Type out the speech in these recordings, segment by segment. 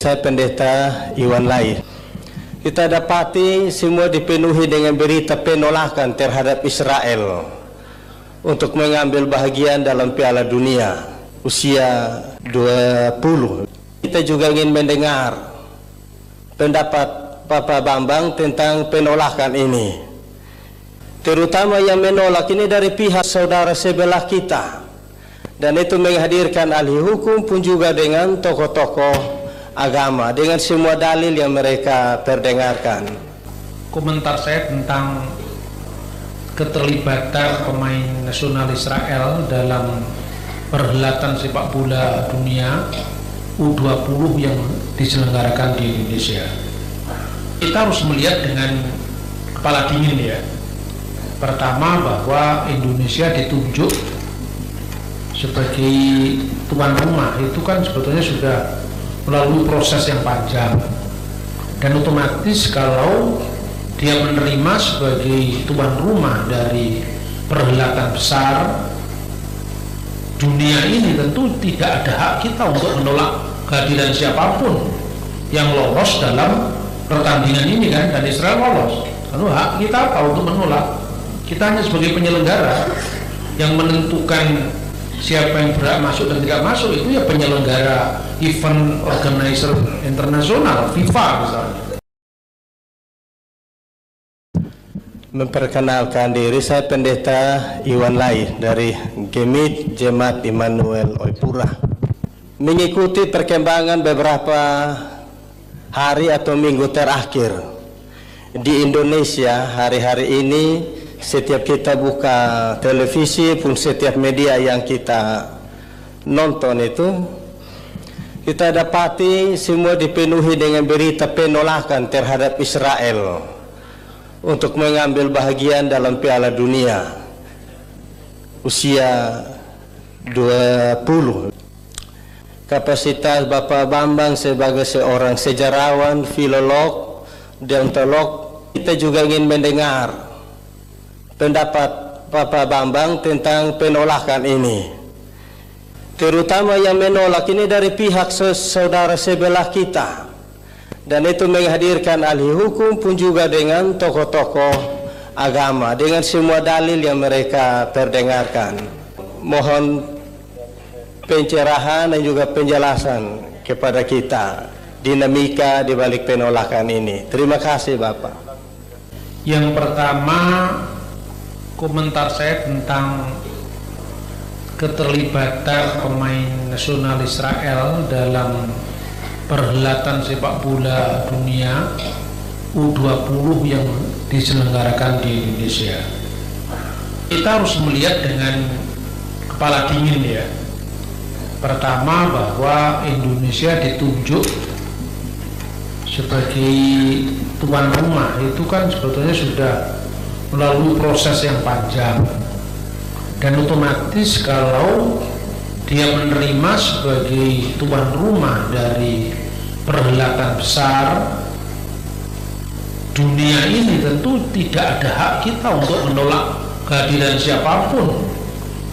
Saya Pendeta Iwan Lai. Kita dapati semua dipenuhi dengan berita penolakan terhadap Israel untuk mengambil bahagian dalam Piala Dunia usia 20. Kita juga ingin mendengar pendapat Bapak Bambang tentang penolakan ini. Terutama yang menolak ini dari pihak saudara sebelah kita. Dan itu menghadirkan ahli hukum pun juga dengan tokoh-tokoh agama dengan semua dalil yang mereka perdengarkan. Komentar saya tentang keterlibatan pemain nasional Israel dalam perhelatan sepak bola dunia U20 yang diselenggarakan di Indonesia. Kita harus melihat dengan kepala dingin ya. Pertama, bahwa Indonesia ditunjuk sebagai tuan rumah itu kan sebetulnya sudah melalui proses yang panjang, dan otomatis kalau dia menerima sebagai tuan rumah dari perhelatan besar dunia ini, tentu tidak ada hak kita untuk menolak kehadiran siapapun yang lolos dalam pertandingan ini kan, dan Israel lolos. Lalu hak kita apa untuk menolak? Kita hanya sebagai penyelenggara yang menentukan siapa yang berhak masuk dan tidak masuk, itu ya penyelenggara event organizer internasional, FIFA misalnya. Memperkenalkan diri, saya Pendeta Iwan Lai dari Gemit Jemaat Immanuel Oipura. Mengikuti perkembangan beberapa hari atau minggu terakhir di Indonesia, hari-hari ini setiap kita buka televisi pun setiap media yang kita nonton itu, kita dapati semua dipenuhi dengan berita penolakan terhadap Israel untuk mengambil bahagian dalam Piala Dunia usia 20. Kapasitas Bapak Bambang sebagai seorang sejarawan, filolog, deontolog, kita juga ingin mendengar pendapat Bapak Bambang tentang penolakan ini. Terutama yang menolak ini dari pihak saudara sebelah kita. Dan itu menghadirkan ahli hukum pun juga dengan tokoh-tokoh agama dengan semua dalil yang mereka perdengarkan. Mohon pencerahan dan juga penjelasan kepada kita dinamika di balik penolakan ini. Terima kasih Bapak. Yang pertama, komentar saya tentang keterlibatan pemain nasional Israel dalam perhelatan sepak bola dunia U20 yang diselenggarakan di Indonesia. Kita harus melihat dengan kepala dingin ya. Pertama, bahwa Indonesia ditunjuk sebagai tuan rumah itu kan sebetulnya sudah melalui proses yang panjang, dan otomatis kalau dia menerima sebagai tuan rumah dari perhelatan besar dunia ini, tentu tidak ada hak kita untuk menolak kehadiran siapapun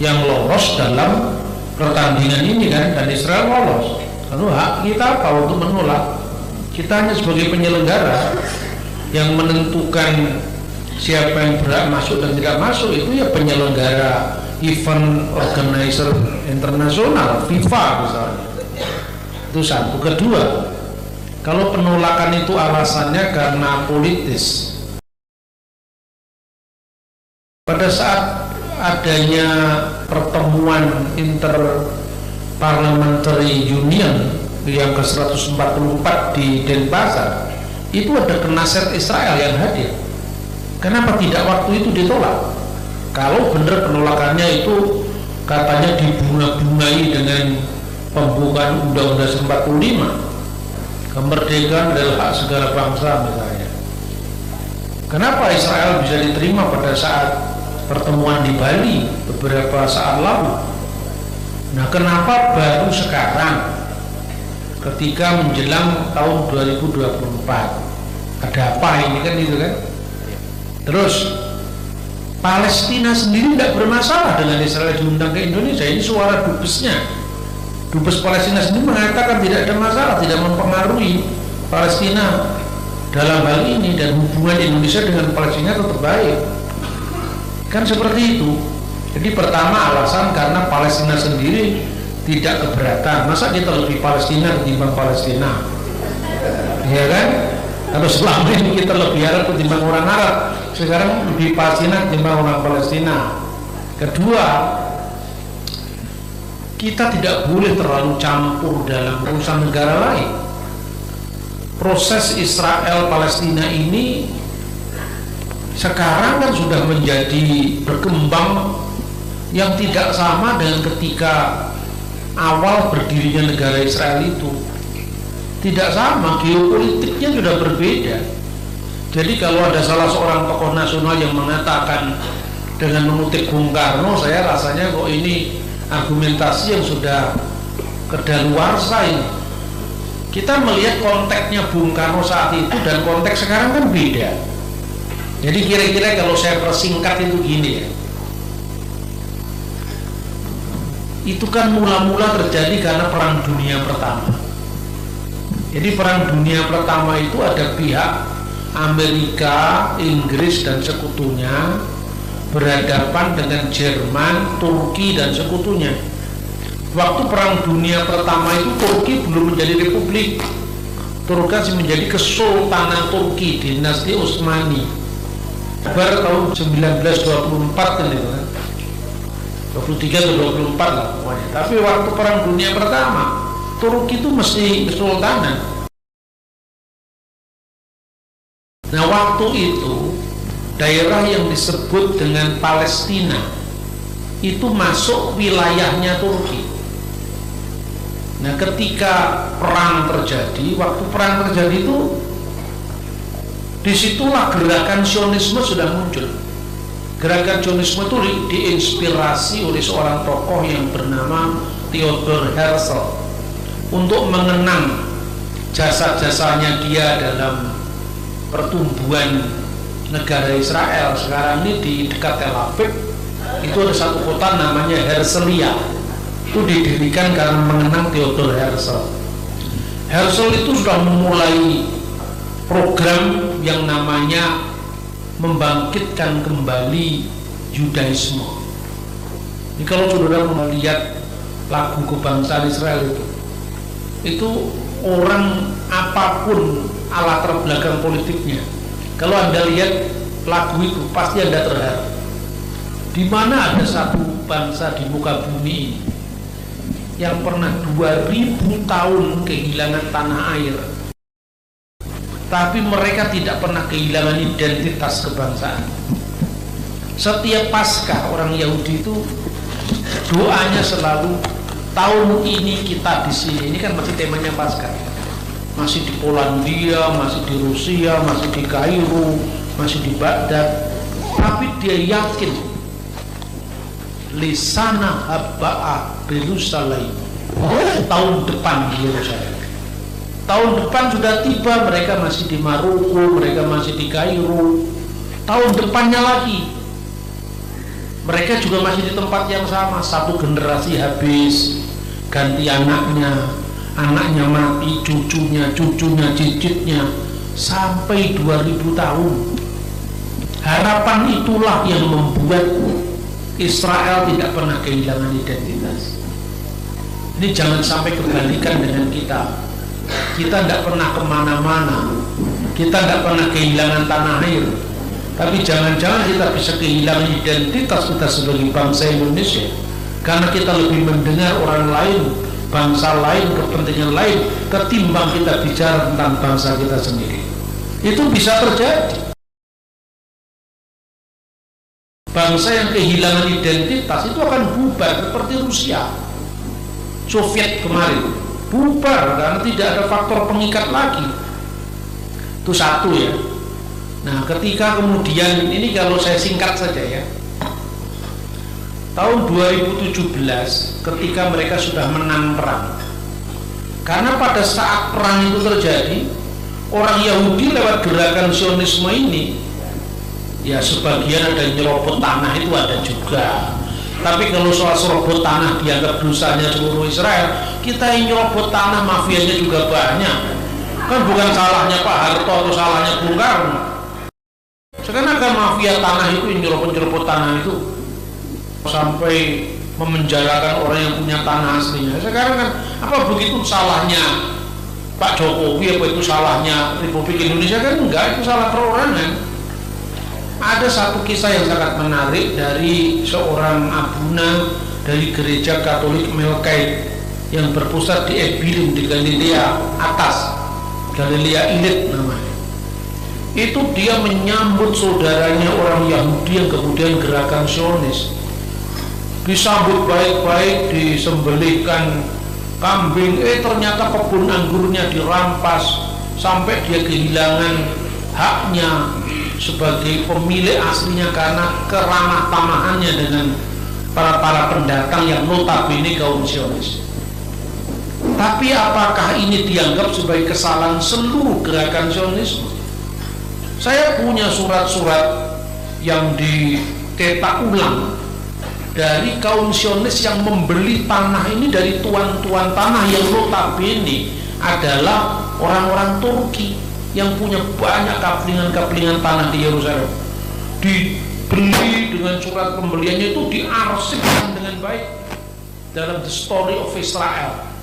yang lolos dalam pertandingan ini kan, dan Israel lolos. Lalu hak kita apa untuk menolak? Kita hanya sebagai penyelenggara yang menentukan siapa yang berhak masuk dan tidak masuk, itu ya penyelenggara event organizer internasional, FIFA misalnya. Itu satu. Kedua, kalau penolakan itu alasannya karena politis, pada saat adanya pertemuan Interparliamentary Union yang ke-144 di Denpasar, itu ada Knesset Israel yang hadir. Kenapa tidak waktu itu ditolak? Kalau benar penolakannya itu katanya dibunga-bungai dengan pembukaan Undang-Undang 45, kemerdekaan adalah hak segala bangsa misalnya. Kenapa Israel bisa diterima pada saat pertemuan di Bali beberapa saat lalu? Nah, kenapa baru sekarang ketika menjelang tahun 2024? Ada apa ini kan, itu kan? Terus Palestina sendiri tidak bermasalah dengan Israel diundang ke Indonesia. Ini suara dubesnya Dubes Palestina sendiri mengatakan tidak ada masalah, tidak mempengaruhi Palestina dalam hal ini, dan hubungan Indonesia dengan Palestina tetap baik. Kan seperti itu. Jadi pertama alasan karena Palestina sendiri tidak keberatan. Masa kita lebih Palestina ketimbang Palestina? Ya kan? Kalau selama ini kita lebih Arab ketimbang orang Arab, sekarang lebih Palestina ketimbang orang Palestina. Kedua, kita tidak boleh terlalu campur dalam urusan negara lain. Proses Israel Palestina ini sekarang kan sudah menjadi berkembang yang tidak sama dengan ketika awal berdirinya negara Israel itu. Tidak sama, geopolitiknya sudah berbeda. Jadi kalau ada salah seorang tokoh nasional yang mengatakan dengan mengutip Bung Karno, saya rasanya kok ini argumentasi yang sudah kedaluarsa ini. Kita melihat konteksnya Bung Karno saat itu dan konteks sekarang kan beda. Jadi kira-kira kalau saya persingkat itu gini ya, itu kan mula-mula terjadi karena Perang Dunia Pertama. Jadi Perang Dunia Pertama itu ada pihak Amerika, Inggris dan sekutunya berhadapan dengan Jerman, Turki dan sekutunya. Waktu Perang Dunia Pertama itu Turki belum menjadi republik. Turki masih menjadi Kesultanan Turki, dinasti Utsmani. Baru tahun 1924 kan itu kan. 23 atau 24 lah pokoknya. Tapi waktu Perang Dunia Pertama, Turki itu mesti kesultanan. Nah, waktu itu daerah yang disebut dengan Palestina itu masuk wilayahnya Turki. Nah, ketika perang terjadi, waktu perang terjadi itu disitulah gerakan Zionisme sudah muncul. Gerakan Zionisme itu diinspirasi oleh seorang tokoh yang bernama Theodor Herzl untuk mengenang jasa-jasanya dia dalam pertumbuhan negara Israel. Sekarang ini di dekat Tel Aviv itu ada satu kota namanya Herzliya. Itu didirikan karena mengenang Theodor Herzl. Herzl itu sudah memulai program yang namanya membangkitkan kembali Yudaisme. Jadi kalau saudara melihat lagu kebangsaan Israel itu orang apapun latar belakang politiknya, kalau Anda lihat lagu itu pasti Anda terharu. Di mana ada satu bangsa di muka bumi ini yang pernah 2000 tahun kehilangan tanah air, tapi mereka tidak pernah kehilangan identitas kebangsaan. Setiap Paskah orang Yahudi itu doanya selalu, tahun ini kita di sini. Ini kan masih temanya Paskah. Masih di Polandia, masih di Rusia, masih di Kairo, masih di Baghdad. Tapi dia yakin lisana habba'a Yerusalem, tahun depan di Yerusalem. Tahun depan sudah tiba, mereka masih di Maroko, mereka masih di Kairo. Tahun depannya lagi mereka juga masih di tempat yang sama. Satu generasi habis, ganti anaknya, anaknya mati, cucunya, cicitnya, sampai 2000 tahun. Harapan itulah yang membuat Israel tidak pernah kehilangan identitas. Ini jangan sampai kebalikan dengan kita. Kita tidak pernah kemana-mana, kita tidak pernah kehilangan tanah air, tapi jangan-jangan kita bisa kehilangan identitas kita sebagai bangsa Indonesia karena kita lebih mendengar orang lain, bangsa lain, kepentingan lain ketimbang kita bicara tentang bangsa kita sendiri. Itu bisa terjadi. Bangsa yang kehilangan identitas itu akan bubar seperti Rusia, Soviet kemarin, bubar karena tidak ada faktor pengikat lagi. Itu satu ya. Nah, ketika kemudian ini kalau saya singkat saja ya, tahun 2017 ketika mereka sudah menang perang, karena pada saat perang itu terjadi, orang Yahudi lewat gerakan Zionisme ini, ya sebagian ada nyerobot tanah itu ada juga, Tapi kalau soal serobot tanah dianggap dosanya seluruh Israel, kita yang nyerobot tanah mafianya juga banyak. Kan bukan salahnya Pak Harto atau salahnya Bung Karno. Sekarang kan mafia tanah itu yang nyerobot tanah itu sampai memenjarakan orang yang punya tanah aslinya. Sekarang kan apa begitu salahnya Pak Jokowi, apa itu salahnya Republik Indonesia? Kan enggak, itu salah perorangan. Ada satu kisah yang sangat menarik dari seorang abuna dari gereja Katolik Melkite yang berpusat di Ebilim di Galilea atas, Galilea Ilit namanya. Itu dia menyambut saudaranya orang Yahudi yang kemudian gerakan Zionis. Disambut baik-baik, disembelihkan kambing, ternyata kebun anggurnya dirampas sampai dia kehilangan haknya sebagai pemilik aslinya karena keramah tamahannya dengan para pendatang yang notabene kaum Zionis. Tapi apakah ini dianggap sebagai kesalahan seluruh gerakan Zionisme? Saya punya surat-surat yang dicetak ulang dari kaum Zionis yang membeli tanah ini dari tuan-tuan tanah yang notabene adalah orang-orang Turki yang punya banyak kaplingan-kaplingan tanah di Yerusalem. Dibeli dengan surat pembeliannya itu diarsipkan dengan baik dalam The Story of Israel.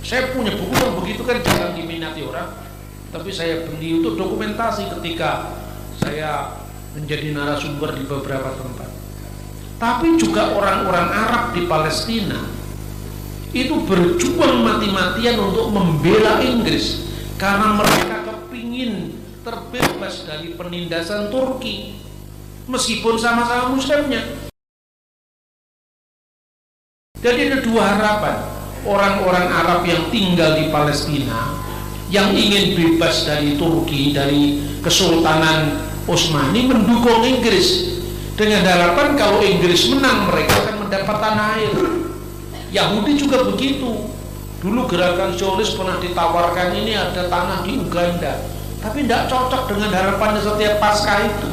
Saya punya buku yang begitu, kan jarang diminati orang, tapi saya beli untuk dokumentasi ketika saya menjadi narasumber di beberapa tempat. Tapi juga orang-orang Arab di Palestina itu berjuang mati-matian untuk membela Inggris karena mereka kepingin terbebas dari penindasan Turki meskipun sama-sama muslimnya. Jadi ada dua harapan. Orang-orang Arab yang tinggal di Palestina yang ingin bebas dari Turki, dari Kesultanan Utsmani, mendukung Inggris dengan harapan kalau Inggris menang mereka akan mendapat tanah air. Yahudi juga begitu. Dulu gerakan Zionis pernah ditawarkan ini ada tanah di Uganda, tapi tidak cocok dengan harapannya setiap Paskah itu.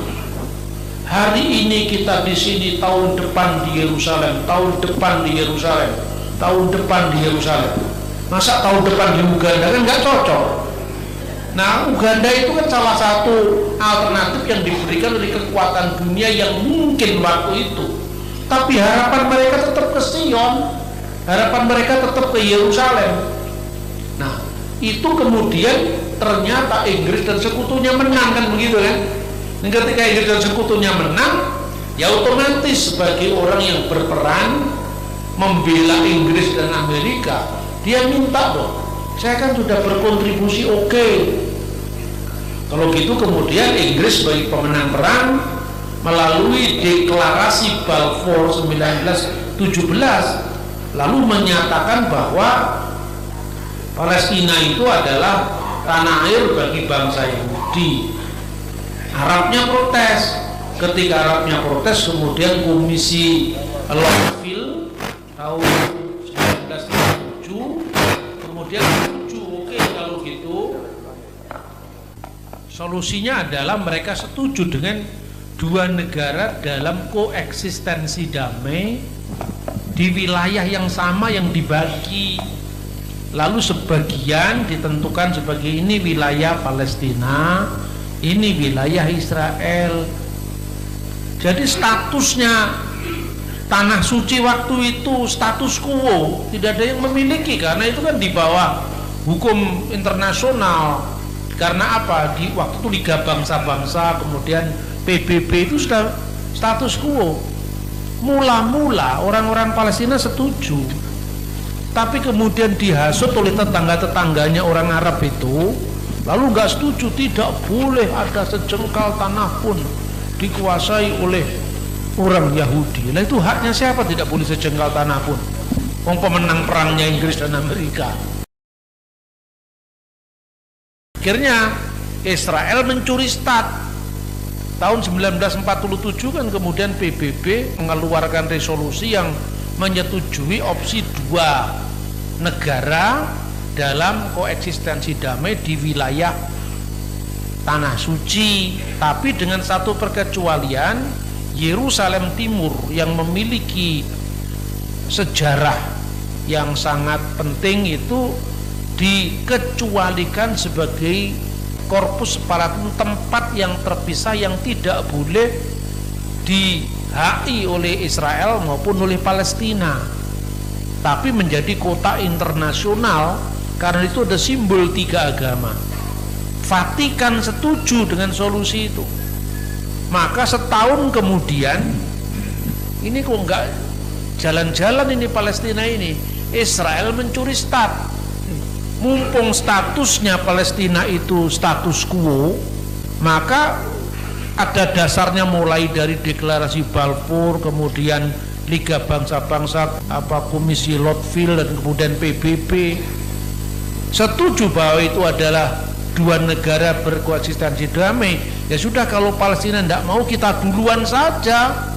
Hari ini kita di sini, tahun depan di Yerusalem, tahun depan di Yerusalem, tahun depan di Yerusalem. Masa tahun depan di Uganda? Kan nggak cocok. Nah, Uganda itu kan salah satu alternatif yang diberikan oleh kekuatan dunia yang mungkin waktu itu. Tapi harapan mereka tetap ke Sion, harapan mereka tetap ke Yerusalem. Nah, itu kemudian ternyata Inggris dan sekutunya menang, kan begitu kan? Dan ketika Inggris dan sekutunya menang, ya otomatis sebagai orang yang berperan membela Inggris dan Amerika, dia minta dong, saya kan sudah berkontribusi, oke. Kalau gitu kemudian Inggris sebagai pemenang perang melalui deklarasi Balfour 1917 lalu menyatakan bahwa Palestina itu adalah tanah air bagi bangsa Yahudi. Arabnya protes. Ketika Arabnya protes, kemudian Komisi Longfield tahun 1937 kemudian setuju, oke, kalau gitu solusinya adalah mereka setuju dengan dua negara dalam koeksistensi damai di wilayah yang sama yang dibagi. Lalu sebagian ditentukan sebagai ini wilayah Palestina, ini wilayah Israel. Jadi statusnya tanah suci waktu itu status quo, tidak ada yang memiliki karena itu kan di bawah hukum internasional. Karena apa? Di waktu itu Liga Bangsa-Bangsa, kemudian PBB itu sudah status quo. Mula-mula orang-orang Palestina setuju, tapi kemudian dihasut oleh tetangga-tetangganya orang Arab itu, lalu nggak setuju, tidak boleh ada sejengkal tanah pun dikuasai oleh orang Yahudi. Nah itu haknya siapa tidak boleh sejengkal tanah pun? Wong pemenang perangnya Inggris dan Amerika. Akhirnya Israel mencuri start tahun 1947 kan, kemudian PBB mengeluarkan resolusi yang menyetujui opsi dua negara dalam koeksistensi damai di wilayah tanah suci, tapi dengan satu perkecualian, Yerusalem Timur yang memiliki sejarah yang sangat penting itu dikecualikan sebagai korpus separatum, tempat yang terpisah yang tidak boleh dihaki oleh Israel maupun oleh Palestina, tapi menjadi kota internasional karena itu ada simbol tiga agama. Vatikan setuju dengan solusi itu. Maka setahun kemudian, ini kok enggak jalan-jalan ini Palestina ini, Israel mencuri stat. Mumpung statusnya Palestina itu status quo, maka ada dasarnya mulai dari deklarasi Balfour, kemudian Liga Bangsa-Bangsa, Komisi Lotfield, dan kemudian PBB setuju bahwa itu adalah dua negara berkoeksistensi damai. Ya sudah, kalau Palestina tidak mau, kita duluan saja.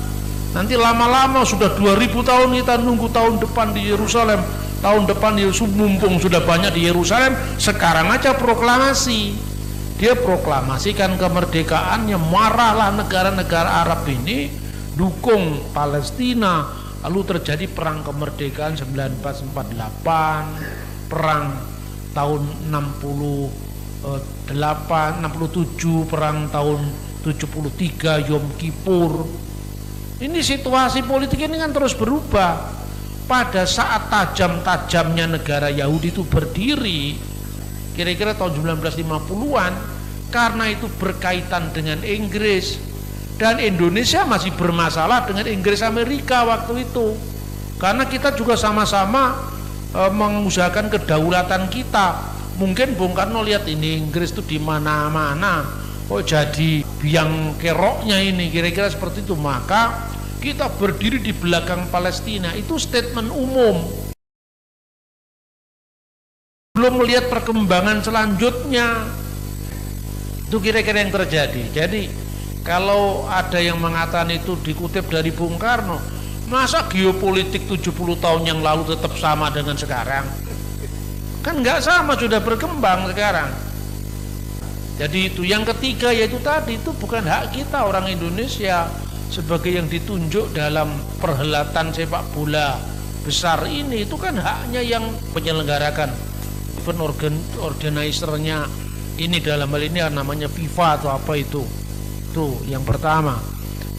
Nanti lama-lama sudah 2000 tahun kita nunggu tahun depan di Yerusalem, tahun depan mumpung sudah banyak di Yerusalem, sekarang aja proklamasi. Dia proklamasikan kemerdekaannya, marahlah negara-negara Arab ini, dukung Palestina, lalu terjadi perang kemerdekaan 1948, perang tahun 67, perang tahun 73, Yom Kippur. Ini situasi politik ini kan terus berubah. Pada saat tajam-tajamnya negara Yahudi itu berdiri, kira-kira tahun 1950-an, karena itu berkaitan dengan Inggris, dan Indonesia masih bermasalah dengan Inggris Amerika waktu itu, karena kita juga sama-sama mengusahakan kedaulatan kita. Mungkin Bung Karno lihat ini Inggris itu di mana-mana, kok jadi biang keroknya ini, kira-kira seperti itu. Maka kita berdiri di belakang Palestina, itu statement umum. Belum melihat perkembangan selanjutnya. Itu kira-kira yang terjadi. Jadi kalau ada yang mengatakan itu dikutip dari Bung Karno, masa geopolitik 70 tahun yang lalu tetap sama dengan sekarang? Kan nggak sama, sudah berkembang sekarang. Jadi itu yang ketiga, yaitu tadi, itu bukan hak kita orang Indonesia sebagai yang ditunjuk dalam perhelatan sepak bola besar ini. Itu kan haknya yang menyelenggarakan, event organizer-nya ini, dalam hal ini namanya FIFA atau apa itu yang pertama.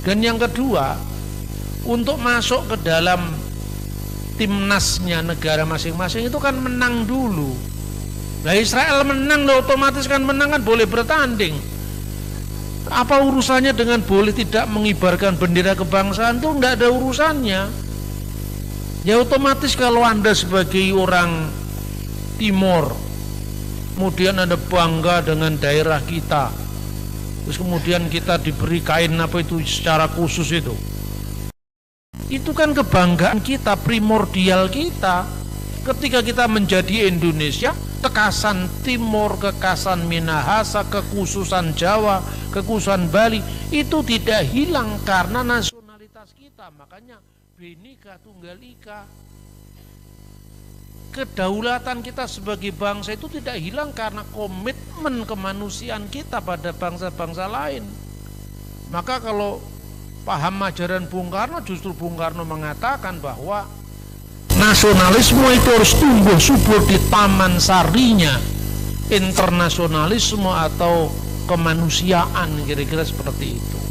Dan yang kedua, untuk masuk ke dalam timnasnya negara masing-masing itu kan menang dulu. Nah, Israel menang, otomatis kan menang, kan boleh bertanding. Apa urusannya dengan boleh tidak mengibarkan bendera kebangsaan? Itu enggak ada urusannya. Ya otomatis kalau Anda sebagai orang Timor, kemudian Anda bangga dengan daerah kita, terus kemudian kita diberi kain apa itu secara khusus, itu kan kebanggaan kita, primordial kita. Ketika kita menjadi Indonesia, kekhasan Timur, kekhasan Minahasa, kekhususan Jawa, kekhususan Bali itu tidak hilang karena nasionalitas kita. Makanya Bhinneka Tunggal Ika. Kedaulatan kita sebagai bangsa itu tidak hilang karena komitmen kemanusiaan kita pada bangsa-bangsa lain. Maka kalau paham ajaran Bung Karno, justru Bung Karno mengatakan bahwa nasionalisme itu harus tumbuh subur di taman sarinya internasionalisme atau kemanusiaan, kira-kira seperti itu.